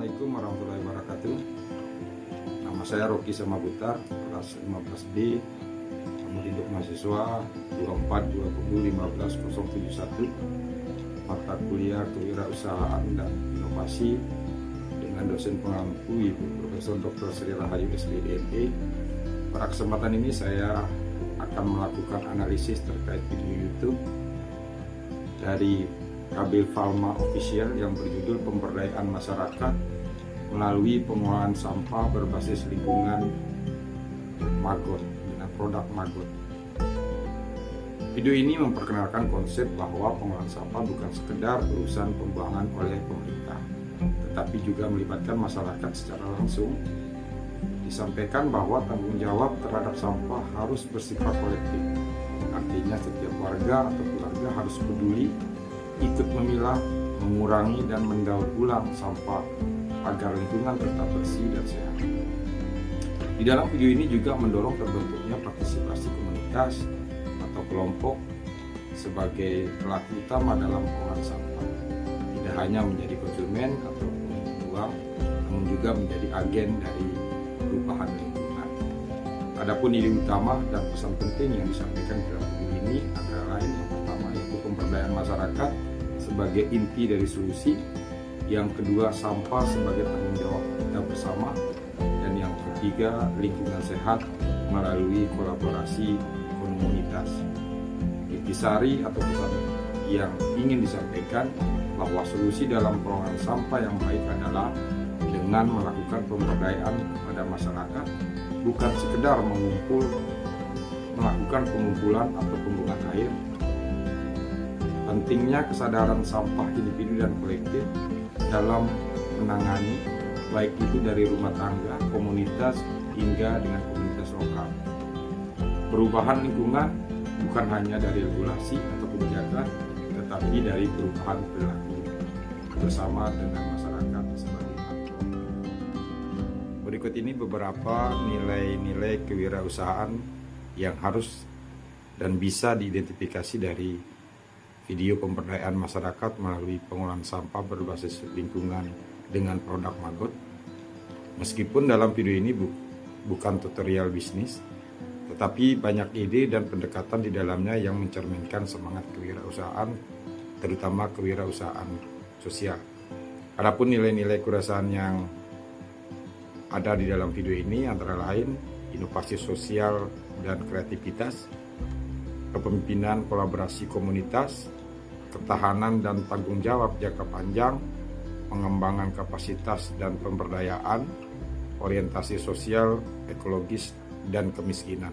Assalamualaikum warahmatullahi wabarakatuh. Nama saya Rocky Samabutar, kelas 15B, nomor induk mahasiswa 242015071, mata kuliah Kewirausahaan dan Inovasi dengan dosen pengampu Ibu Profesor Dr. Sri Rahayu SPDME. Pada kesempatan ini saya akan melakukan analisis terkait video YouTube dari Kabel Falma Official yang berjudul Pemberdayaan Masyarakat melalui pengolahan sampah berbasis lingkungan Maggot dengan produk Maggot. Video ini memperkenalkan konsep bahwa pengolahan sampah bukan sekedar urusan pembuangan oleh pemerintah, tetapi juga melibatkan masyarakat secara langsung. Disampaikan bahwa tanggung jawab terhadap sampah harus bersifat kolektif. Artinya setiap warga atau keluarga harus peduli, ikut memilah, mengurangi dan mendaur ulang sampah agar lingkungan tetap bersih dan sehat. Di dalam video ini juga mendorong terbentuknya partisipasi komunitas atau kelompok sebagai pelaku utama dalam pengolahan sampah. Tidak hanya menjadi konsumen atau pembuang, namun juga menjadi agen dari perubahan lingkungan. Adapun ide utama dan pesan penting yang disampaikan dalam video ini antara lain yang pertama yaitu pemberdayaan masyarakat sebagai inti dari solusi, yang kedua sampah sebagai tanggung jawab kita bersama, dan yang ketiga lingkungan sehat melalui kolaborasi komunitas. Intisari atau pesan yang ingin disampaikan bahwa solusi dalam pengolahan sampah yang baik adalah dengan melakukan pemberdayaan kepada masyarakat, bukan sekedar melakukan pengumpulan atau pembuangan air. Pentingnya kesadaran sampah individu dan kolektif dalam menangani, baik itu dari rumah tangga, komunitas, hingga dengan komunitas lokal. Perubahan lingkungan bukan hanya dari regulasi atau kebijakan, tetapi dari perubahan perilaku bersama dengan masyarakat sebagai aktor. Berikut ini beberapa nilai-nilai kewirausahaan yang harus dan bisa diidentifikasi dari video pemberdayaan masyarakat melalui pengolahan sampah berbasis lingkungan dengan produk Maggot. Meskipun dalam video ini bukan tutorial bisnis, tetapi banyak ide dan pendekatan di dalamnya yang mencerminkan semangat kewirausahaan, terutama kewirausahaan sosial. Adapun nilai-nilai kewirausahaan yang ada di dalam video ini antara lain inovasi sosial dan kreativitas, kepemimpinan kolaborasi komunitas, ketahanan dan tanggung jawab jangka panjang, pengembangan kapasitas dan pemberdayaan, orientasi sosial, ekologis, dan kemiskinan.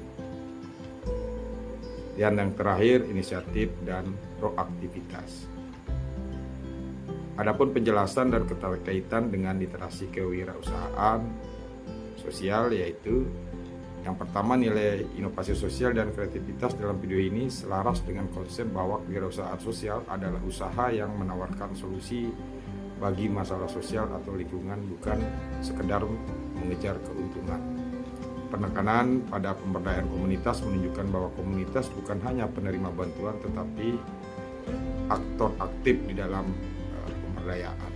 Dan yang terakhir, inisiatif dan proaktivitas. Adapun penjelasan dan keterkaitan dengan literasi kewirausahaan sosial yaitu yang pertama, nilai inovasi sosial dan kreativitas dalam video ini selaras dengan konsep bahwa kewirausahaan sosial adalah usaha yang menawarkan solusi bagi masalah sosial atau lingkungan, bukan sekedar mengejar keuntungan. Penekanan pada pemberdayaan komunitas menunjukkan bahwa komunitas bukan hanya penerima bantuan tetapi aktor aktif di dalam pemberdayaan.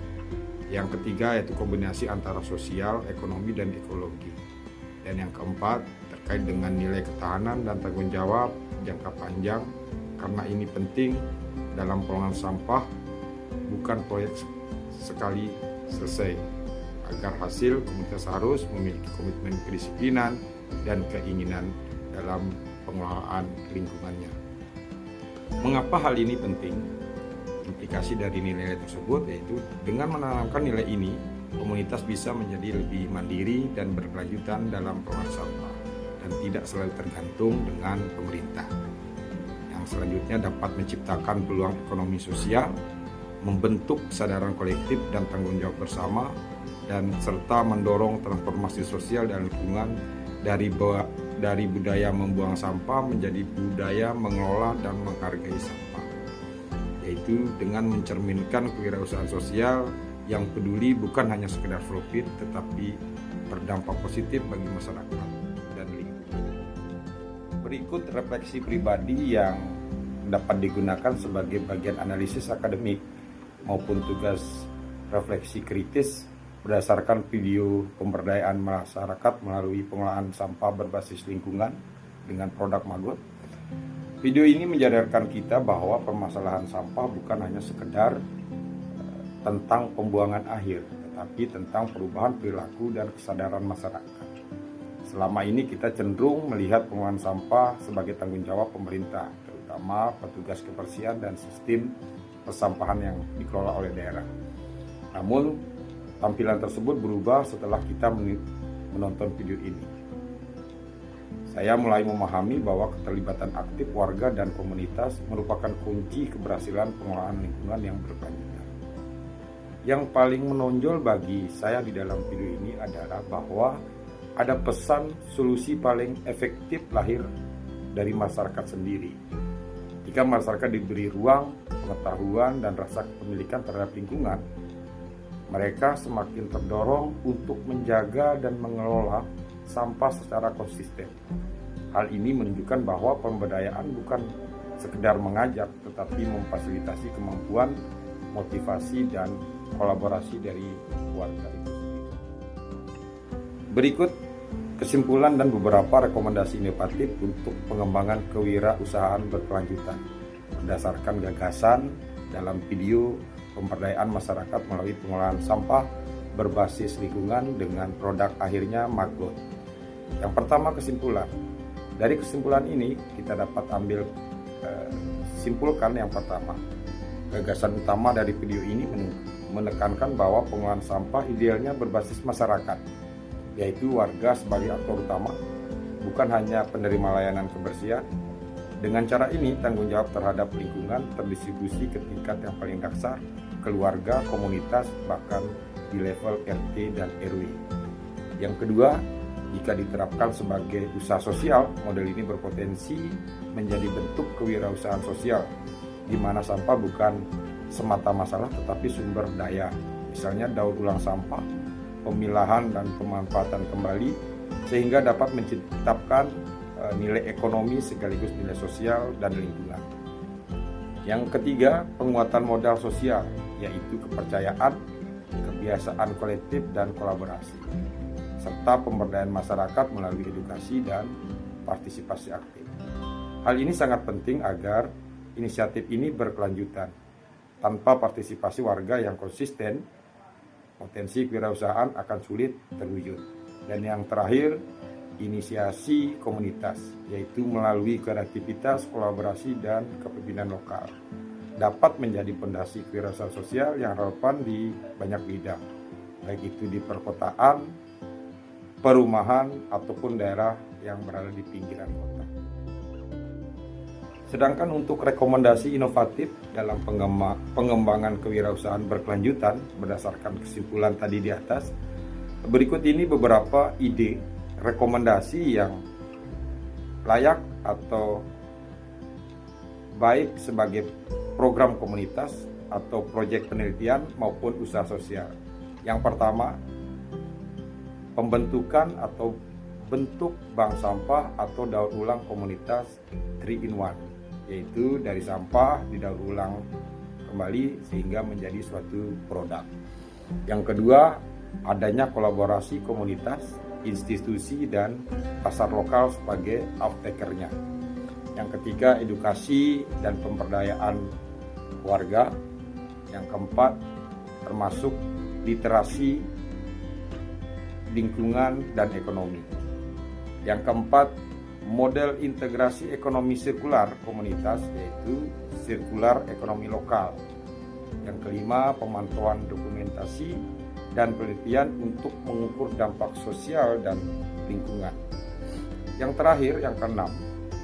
Yang ketiga yaitu kombinasi antara sosial, ekonomi, dan ekologi. Dan yang keempat, terkait dengan nilai ketahanan dan tanggung jawab jangka panjang, karena ini penting dalam pengolahan sampah, bukan proyek sekali selesai. Agar hasil, komunitas harus memiliki komitmen kedisiplinan dan keinginan dalam pengelolaan lingkungannya. Mengapa hal ini penting? Implikasi dari nilai tersebut yaitu dengan menanamkan nilai ini, komunitas bisa menjadi lebih mandiri dan berkelanjutan dalam pengolahan sampah dan tidak selalu tergantung dengan pemerintah. Yang selanjutnya dapat menciptakan peluang ekonomi sosial, membentuk kesadaran kolektif dan tanggung jawab bersama, dan serta mendorong transformasi sosial dan lingkungan dari budaya membuang sampah menjadi budaya mengelola dan menghargai sampah, yaitu dengan mencerminkan kewirausahaan sosial yang peduli bukan hanya sekedar profit tetapi berdampak positif bagi masyarakat dan lingkungan. Berikut refleksi pribadi yang dapat digunakan sebagai bagian analisis akademik maupun tugas refleksi kritis berdasarkan video pemberdayaan masyarakat melalui pengelolaan sampah berbasis lingkungan dengan produk Maggot. Video ini menyadarkan kita bahwa permasalahan sampah bukan hanya sekedar tentang pembuangan akhir, tetapi tentang perubahan perilaku dan kesadaran masyarakat. Selama ini kita cenderung melihat pengelolaan sampah sebagai tanggung jawab pemerintah, terutama petugas kebersihan dan sistem persampahan yang dikelola oleh daerah. Namun, tampilan tersebut berubah setelah kita menonton video ini. Saya mulai memahami bahwa keterlibatan aktif warga dan komunitas merupakan kunci keberhasilan pengelolaan lingkungan yang berkelanjutan. Yang paling menonjol bagi saya di dalam video ini adalah bahwa ada pesan solusi paling efektif lahir dari masyarakat sendiri. Jika masyarakat diberi ruang, pengetahuan, dan rasa kepemilikan terhadap lingkungan, mereka semakin terdorong untuk menjaga dan mengelola sampah secara konsisten. Hal ini menunjukkan bahwa pemberdayaan bukan sekedar mengajak, tetapi memfasilitasi kemampuan, motivasi, dan kolaborasi dari warga itu sendiri. Berikut kesimpulan dan beberapa rekomendasi inovatif untuk pengembangan kewirausahaan berkelanjutan berdasarkan gagasan dalam video pemberdayaan masyarakat melalui pengelolaan sampah berbasis lingkungan dengan produk akhirnya Maggot. Yang pertama, kesimpulan. Dari kesimpulan ini kita dapat simpulkan yang pertama. Gagasan utama dari video ini menekankan bahwa pengelolaan sampah idealnya berbasis masyarakat, yaitu warga sebagai aktor utama, bukan hanya penerima layanan kebersihan. Dengan cara ini, tanggung jawab terhadap lingkungan terdistribusi ke tingkat yang paling dasar, keluarga, komunitas, bahkan di level RT dan RW. Yang kedua, jika diterapkan sebagai usaha sosial, model ini berpotensi menjadi bentuk kewirausahaan sosial, di mana sampah bukan semata masalah tetapi sumber daya. Misalnya daur ulang sampah, pemilahan dan pemanfaatan kembali, sehingga dapat menciptakan nilai ekonomi sekaligus nilai sosial dan lingkungan. Yang ketiga, penguatan modal sosial, yaitu kepercayaan, kebiasaan kolektif, dan kolaborasi, serta pemberdayaan masyarakat melalui edukasi dan partisipasi aktif. Hal ini sangat penting agar inisiatif ini berkelanjutan. Tanpa partisipasi warga yang konsisten, potensi kewirausahaan akan sulit terwujud. Dan yang terakhir, inisiasi komunitas, yaitu melalui kreativitas, kolaborasi, dan kepemimpinan lokal, dapat menjadi fondasi kewirausahaan sosial yang relevan di banyak bidang, baik itu di perkotaan, perumahan, ataupun daerah yang berada di pinggiran kota. Sedangkan untuk rekomendasi inovatif dalam pengembangan kewirausahaan berkelanjutan berdasarkan kesimpulan tadi di atas, berikut ini beberapa ide rekomendasi yang layak atau baik sebagai program komunitas atau proyek penelitian maupun usaha sosial. Yang pertama, pembentukan atau bentuk bank sampah atau daur ulang komunitas 3-in-1, yaitu dari sampah didaur ulang kembali sehingga menjadi suatu produk. Yang kedua, adanya kolaborasi komunitas, institusi, dan pasar lokal sebagai off-taker-nya. Yang ketiga, edukasi dan pemberdayaan warga. Yang keempat, termasuk literasi lingkungan dan ekonomi. Yang keempat, model integrasi ekonomi sirkular komunitas, yaitu sirkular ekonomi lokal. Yang kelima, pemantauan dokumentasi dan penelitian untuk mengukur dampak sosial dan lingkungan. Yang terakhir, yang keenam,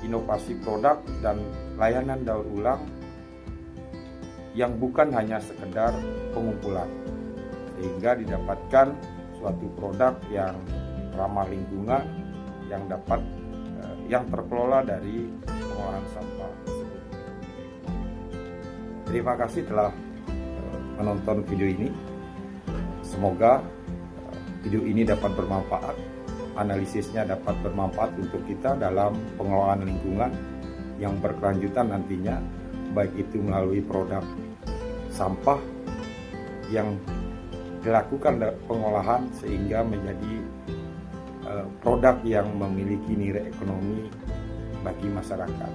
inovasi produk dan layanan daur ulang yang bukan hanya sekedar pengumpulan, sehingga didapatkan suatu produk yang ramah lingkungan yang terkelola dari pengolahan sampah tersebut. Terima kasih telah menonton video ini. Semoga video ini dapat bermanfaat, analisisnya dapat bermanfaat untuk kita dalam pengelolaan lingkungan yang berkelanjutan nantinya, baik itu melalui produk sampah yang dilakukan pengolahan sehingga menjadi produk yang memiliki nilai ekonomi bagi masyarakat.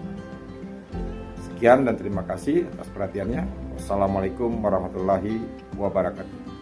Sekian dan terima kasih atas perhatiannya. Wassalamualaikum warahmatullahi wabarakatuh.